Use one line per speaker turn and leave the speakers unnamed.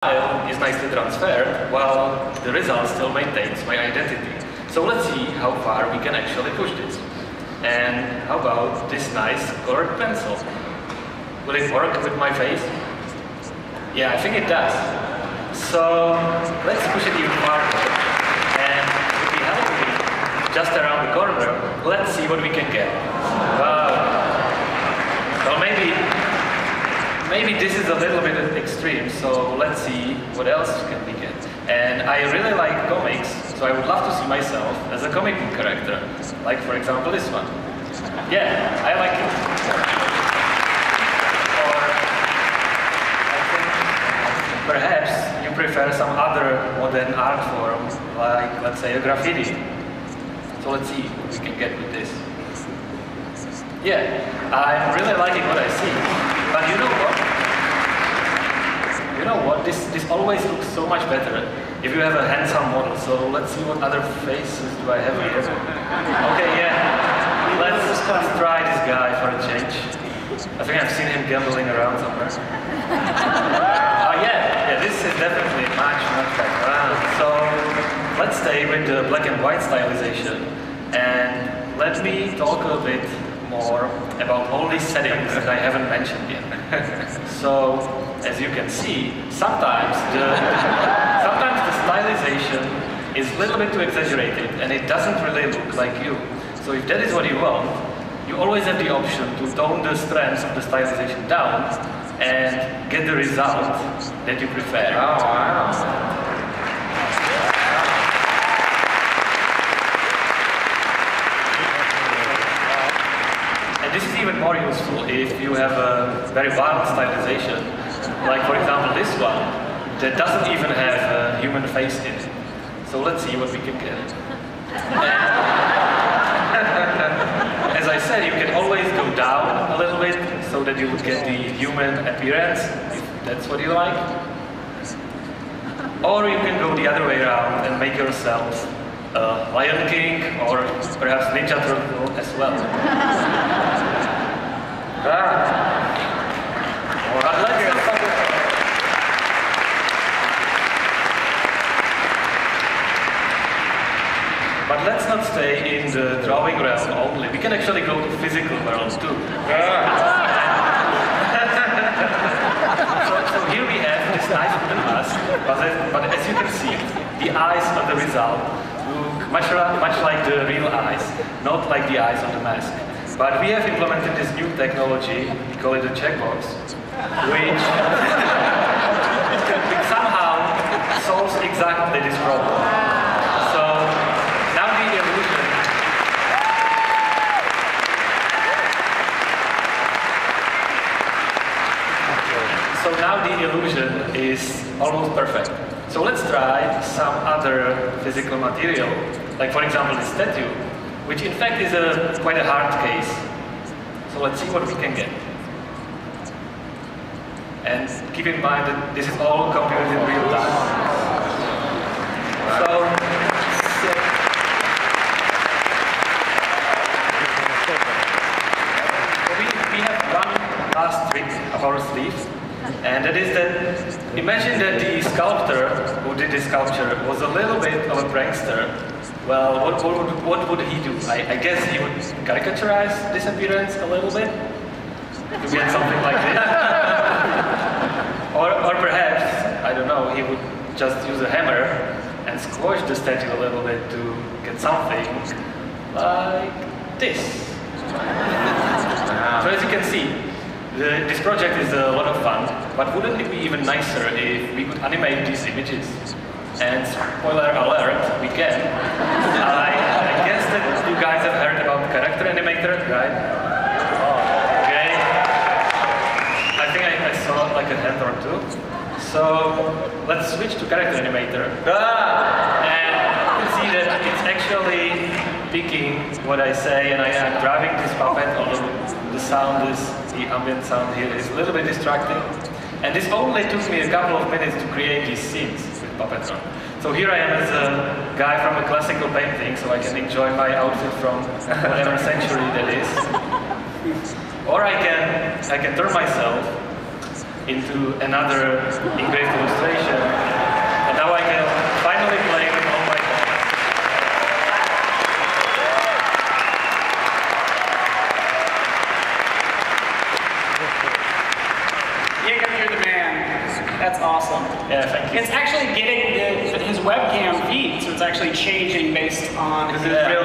style is nicely transferred, while the result still maintains my identity. So let's see how far we can actually push this. And how about this nice colored pencil? Will it work with my face? Yeah, I think it does. So let's push it even farther. And if we help me just around the corner, let's see what we can get. Wow. Well, maybe this is a little bit extreme, so let's see what else can we get. And I really like comics, so I would love to see myself as a comic book character. Like, for example, this one. Yeah, I like it. Or I think perhaps you prefer some other modern art form, like, let's say, a graffiti. So let's see what we can get with this. Yeah, I'm really liking what I see. But you know what? You know what? This always looks so much better if you have a handsome model. So let's see what other faces do I have here. Okay, yeah. Let's try this guy for a change. I think I've seen him gambling around somewhere. Yeah, this is definitely much better. So let's stay with the black and white stylization. And let me talk a bit more about all these settings that I haven't mentioned yet. So, as you can see, sometimes the stylization is a little bit too exaggerated and it doesn't really look like you. So if that is what you want, you always have the option to tone the strength of the stylization down and get the result that you prefer.
Oh, wow.
This is even more useful if you have a very wild stylization, like for example this one, that doesn't even have a human face in it. So let's see what we can get. As I said, you can always go down a little bit so that you would get the human appearance, if that's what you like. Or you can go the other way around and make yourself Lion King or perhaps Ninja Turtle as well. But let's not stay in the drawing realm only. We can actually go to physical worlds too. So here we have this nice wooden mask, but as you can see, the eyes of the result look much like the real eyes, not like the eyes on the mask. But we have implemented this new technology, we call it a checkbox, which somehow solves exactly this problem. So now the illusion is almost perfect. So let's try some other physical material, like for example this statue, which in fact is quite a hard case. So let's see what we can get. And keep in mind that this is all computed in real time. So we have one last trick up our sleeve. And that is that, imagine that the sculptor who did this sculpture was a little bit of a prankster. Well, what would he do? I guess he would caricaturize this appearance a little bit to get something like this. or perhaps, I don't know, he would just use a hammer and squash the statue a little bit to get something like this. So as you can see, this project is a lot of fun, but wouldn't it be even nicer if we could animate these images? And spoiler alert, we can. I guess that you guys have heard about character animator, right? Okay. I think I saw like a hand or two. So let's switch to character animator. And you can see that it's actually picking what I say, and I am driving this puppet, although the ambient sound here is a little bit distracting. And this only took me a couple of minutes to create these scenes with PuppetTron. So here I am as a guy from a classical painting, so I can enjoy my outfit from whatever century that is. Or I can turn myself into another engraved illustration. And now I can finally play with all my cards.
Jacob, you're the man. That's awesome.
Yeah, thank you.
It's actually getting his webcam feed, so it's actually changing based on
This is real.